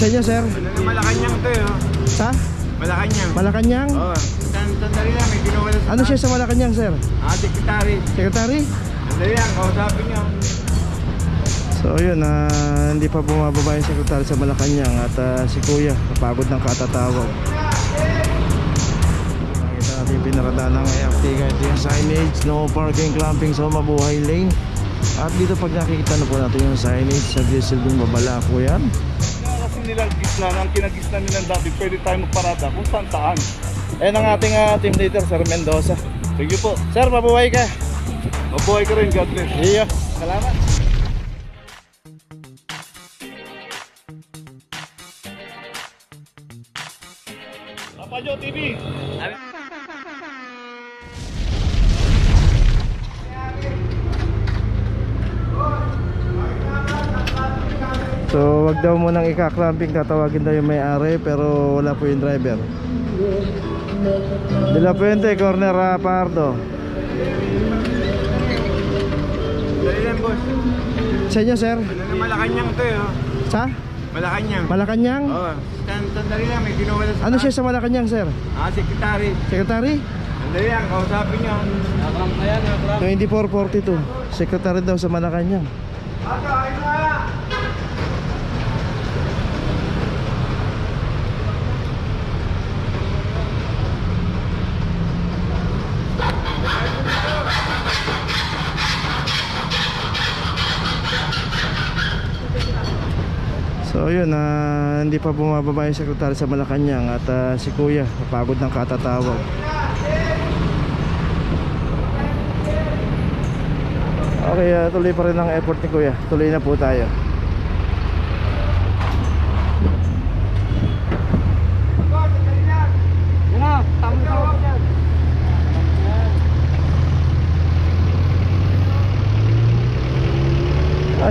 Sa inyo, sir? Malacanang to, oh. Sa? Malacanang. Malacanang? Oo. Sandali lang, may ginawa na sa... Ano siya sa Malacanang, sir? Sekretary. Secretary? Sandali lang, kausapin niyo. So yun, hindi pa bumababa yung sekretary sa Malacanang. At si kuya, napagod ng katatawag. Nakita natin yung pinarada ng AFT. Ito yung signage, no parking, clamping sa Mabuhay Lane. At dito pag nakikita na po natin yung signage, nagsisilbing babala po yan. Kasi nilang gisna, ang kinagisna nilang dati, pwede tayo magparada kung saan saan. Ayan ang ating team leader, Sir Mendoza. Sige po, Sir, mabuhay ka. mabuhay ka rin, God bless. Iyo, salamat. Papajo TV! So wag daw munang ika-clamping, tatawagin daw yung may-ari, pero wala po yung driver. De La Puente, corner Pardo. Sandali lang, boss. Sa inyo, sir? Malacanang to, oh. Sa? Malacanang. Malacanang? Oo. Sandali lang, may ginawa na sa... Ano siya sa Malacanang, sir? Sekretary. Secretary? Sandali lang, kausapin niyo. Nakram na yan, nakram. 2442. Secretary daw sa Malacanang. Ayun na! So yun, hindi pa bumababa yung sekretary sa Malacanang. At si kuya, napagod ng katatawag. Okay, tuloy pa rin ang effort ni kuya. Tuloy na po tayo.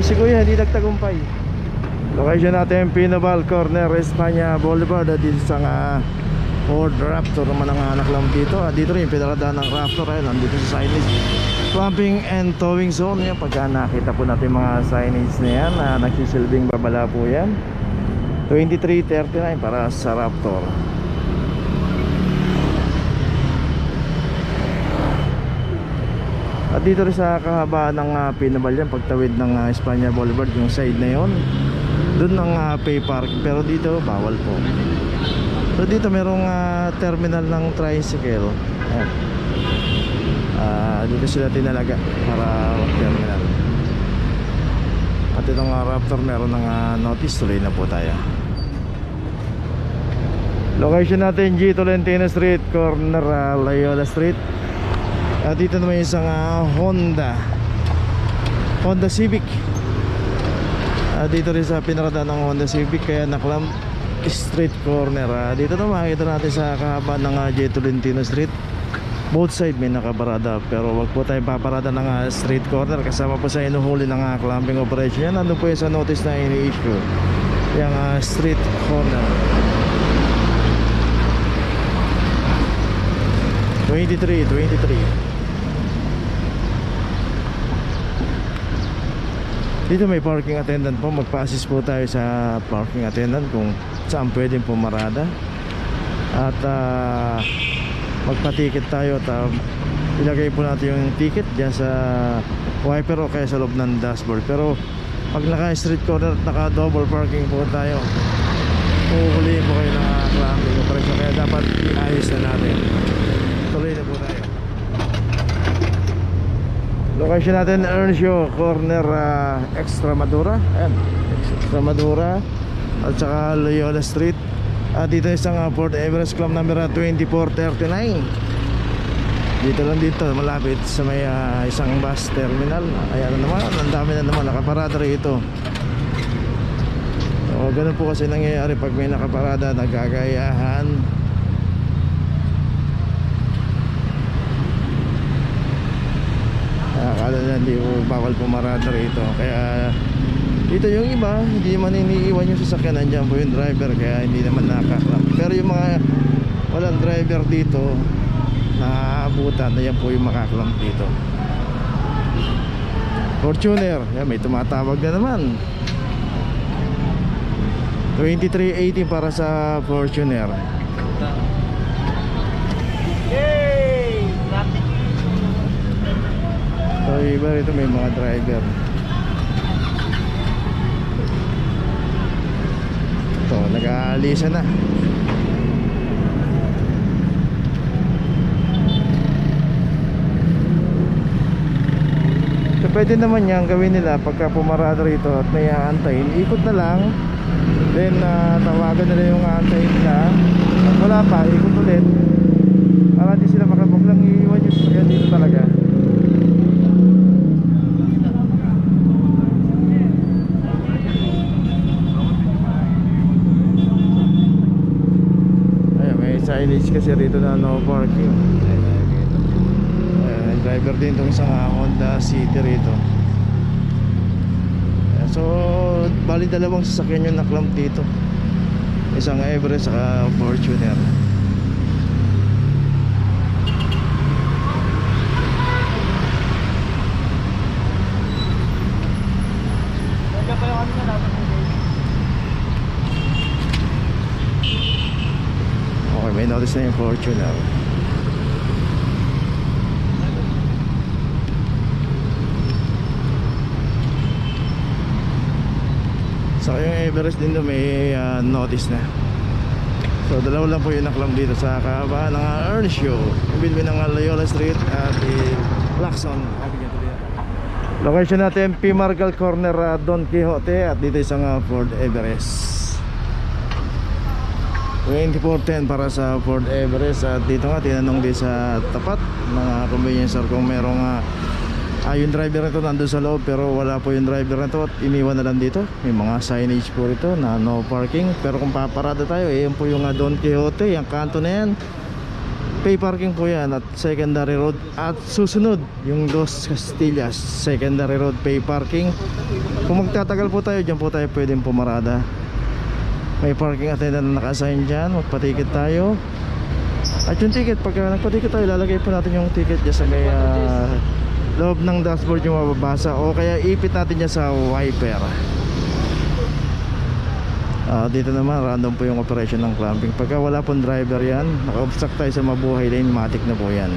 Si kuya hindi nagtagumpay. Location natin Pinobal, corner Espanya Boulevard. Dito sa Ford Raptor naman ang anak lang dito. Dito rin pinarada ng Raptor. Nandito sa signage, clamping and towing zone. Yan, pagka nakita po natin mga signage na yan, nagsisilbing babala po yan. 2339 para sa Raptor. At dito rin sa kahabaan ng Pinobal yan, pagtawid ng Espanya Boulevard, yung side na yon, doon ang pay parking. Pero dito bawal po. So dito merong terminal ng tricycle. Ayan. Dito sila tinalaga para terminal. At itong Raptor meron ng notice. Tuloy na po tayo. Location natin G. Tolentino Street, corner Loyola Street. At dito naman yung isang Honda Civic. Dito rin sa pinarada ng Honda Civic, kaya naklam street corner. Dito naman makikita natin sa kahaba ng J. Tolentino Street, both side may nakaparada. Pero wag po tayo paparada ng street corner, kasama po sa inuhuli ng clamping operation. Yan, nandun po yung sa notice na ini-issue, yung street corner. 23. Dito may parking attendant po. Magpa-assist po tayo sa parking attendant kung saan pwedeng pumarada. At magpa-ticket tayo at ilagay po natin yung ticket dyan sa wiper o kaya sa loob ng dashboard. Pero pag naka-street corner at naka-double parking po tayo, puhuliin po kayo ng clamping operation. Kaya dapat iayos na natin. Tuloy na po tayo. Location natin Earnshaw, corner Extremadura. Ayan, Extremadura at saka Loyola Street. Dito isang Port Everest Club number 2439. Dito lang, dito malapit sa may isang bus terminal. Ayan na naman, ang dami na naman nakaparada rito. So ganun po kasi nangyayari pag may nakaparada, nagkagayahan. Akala na hindi bawal pumarada rito. Kaya dito yung iba, hindi naman iniiwan yung sasakyan. Nandiyan po yung driver, kaya hindi naman nakaklamp. Pero yung mga walang driver dito, naaabutan, yan po yung makaklamp dito. Fortuner, yan, may tumatawag na naman. 23.80 para sa Fortuner. Yay! Traffic. So iba rito may mga driver. Ito, nag-aalisa na. So pwede naman yan gawin nila pagka pumarada rito at may aantayin, ikot na lang. Then tawagan nila yung aantayin nila. At wala pa, ikot ulit para di sila makabog lang iiwan yung sasakyan dito talaga. Ayan, may signage kasi rito na no parking. Ayan, driver din itong isang Honda City rito. Ayan, so bali dalawang sasakyan yung naklamp dito, isang Everest saka Fortuner. Nandiyan pa yung ano na dapat. Okay, may notice na yung Fortuner. Saka yung Everest din doon may notice na. So dalawa lang po yung naklam dito sa kahabaan ng Ernst Show, bilbi ng Loyola Street at Lacson. Location natin P. Margal Corner, Don Quixote. At dito isang Ford Everest 2410 para sa Ford Everest. At dito nga tinanong din sa tapat ng convenience store kung merong yung driver nito nandun sa loob, pero wala po yung driver nito at iniwan na lang dito. May mga signage po rito na no parking. Pero kung paparada tayo, yan po yung Don Quixote, yung kanto na yan, pay parking po yan at secondary road. At susunod yung Dos Castillas, secondary road, pay parking. Kung magtatagal po tayo, dyan po tayo pwedeng pumarada. May parking attendant na naka-assign dyan, magpatikit tayo. At yung ticket, pagka nagpatikit tayo, lalagay po natin yung ticket dyan sa may loob ng dashboard yung mababasa, o kaya ipit natin dyan sa wiper. Dito naman random po yung operation ng clamping. Pagka wala pong driver yan, naka-obstruct tayo sa Mabuhay Lane, matik na po yan.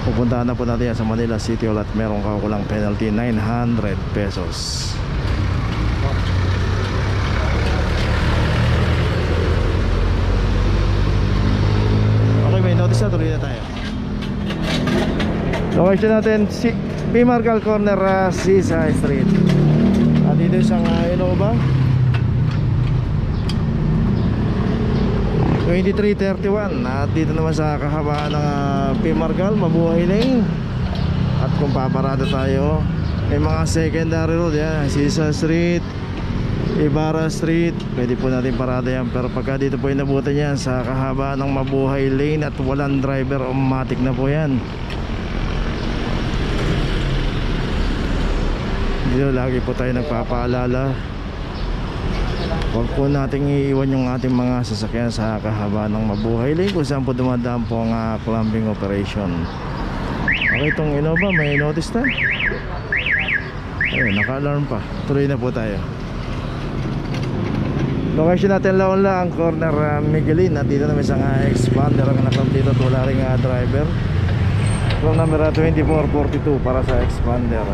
Pupuntahan na po natin yan sa Manila City Hall at merong kakulang penalty 900 pesos. Okay, may notice na, tuloy na tayo. Location natin si P. Margal Corner, Seaside Street. At dito isang Innova 2331. At dito naman sa kahabaan ng P. Margal, Mabuhay Lane. At kung paparada tayo, may mga secondary road yan, Seaside Street, Ibarra Street, pwede po natin parada yan. Pero pagka dito po inabutan yan sa kahabaan ng Mabuhay Lane at walang driver, automatic na po yan. Dito lagi po tayo nagpapaalala, huwag po nating iiwan yung ating mga sasakyan sa kahaba ng Mabuhay Lane kung saan po dumadaan po ang clamping operation. Okay, itong Innova may notice na. Ayun, naka-alarm pa. Tuloy na po tayo. Location natin Laonla, ang corner Miguelin. At dito naman isang expander ang naklam dito at wala ring driver. From number 2442 para sa expander.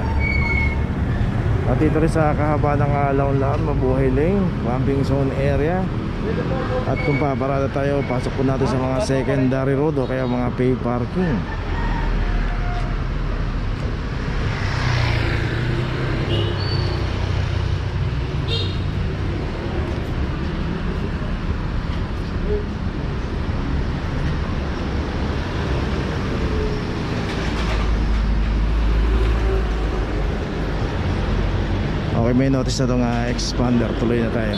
At dito rin sa kahaba ng Laonlaan, Mabuhay Lane, camping zone area. At kung paparada tayo, pasok po natin sa mga secondary road o kaya mga pay parking. Okay, may notice na itong expander. Tuloy na tayo.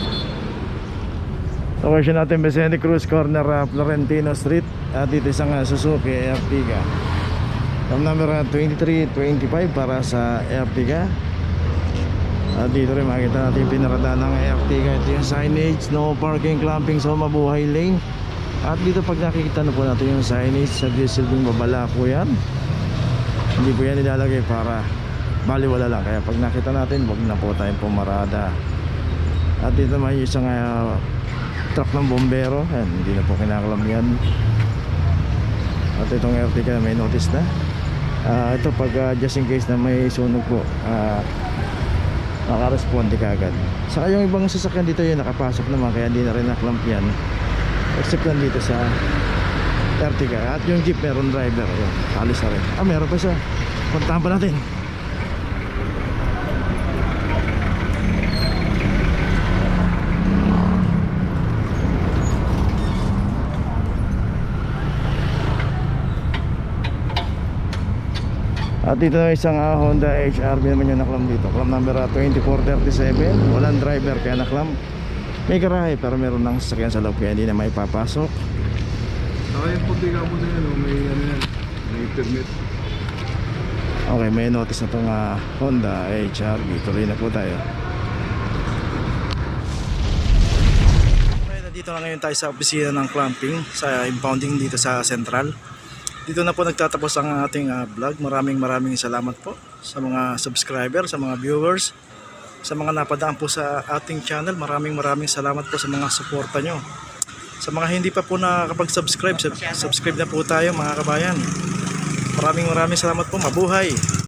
Location natin Vicente Cruz Corner, Florentino Street. At dito isang Suzuki Ertiga. From number 2325 para sa Ertiga. At dito rin makita natin pinarada ng Ertiga. Ito yung signage, no parking, clamping sa Mabuhay Lane. At dito pag nakikita na po natin yung signage, silbing babala po yan. Hindi po yan nilalagay para baliwala lang, kaya pag nakita natin, wag na po tayong pumarada. At dito naman yung isang truck ng bombero. Ayan, hindi na po kinakalam yan. At itong Ertiga may notice na. Ito pag just in case na may sunog po, makaresponde ka agad. Saka yung ibang sasakyan dito yun nakapasok naman, kaya hindi na rin naklamp yan, except lang dito sa Ertiga. At yung jeep meron driver, yun, alis na rin. Meron pa siya, puntahan pa natin. At dito na isang Honda HRV naman yung naklam dito. Clam number 2437. Walang driver kaya naklam. May garahe pero meron ng sasakyan sa loob kaya hindi na maipapasok. Saka yung putika mo na yan, may ano yan, may permit. Okay, may notice na itong Honda HRV. Tuloy na po tayo. Okay, nandito na ngayon tayo sa opisina ng clamping sa impounding dito sa Central. Dito na po nagtatapos ang ating vlog. Maraming salamat po sa mga subscriber, sa mga viewers, sa mga napadaan po sa ating channel. Maraming salamat po sa mga suporta nyo. Sa mga hindi pa po nakakapag-subscribe, subscribe na po tayo mga kabayan. Maraming salamat po. Mabuhay!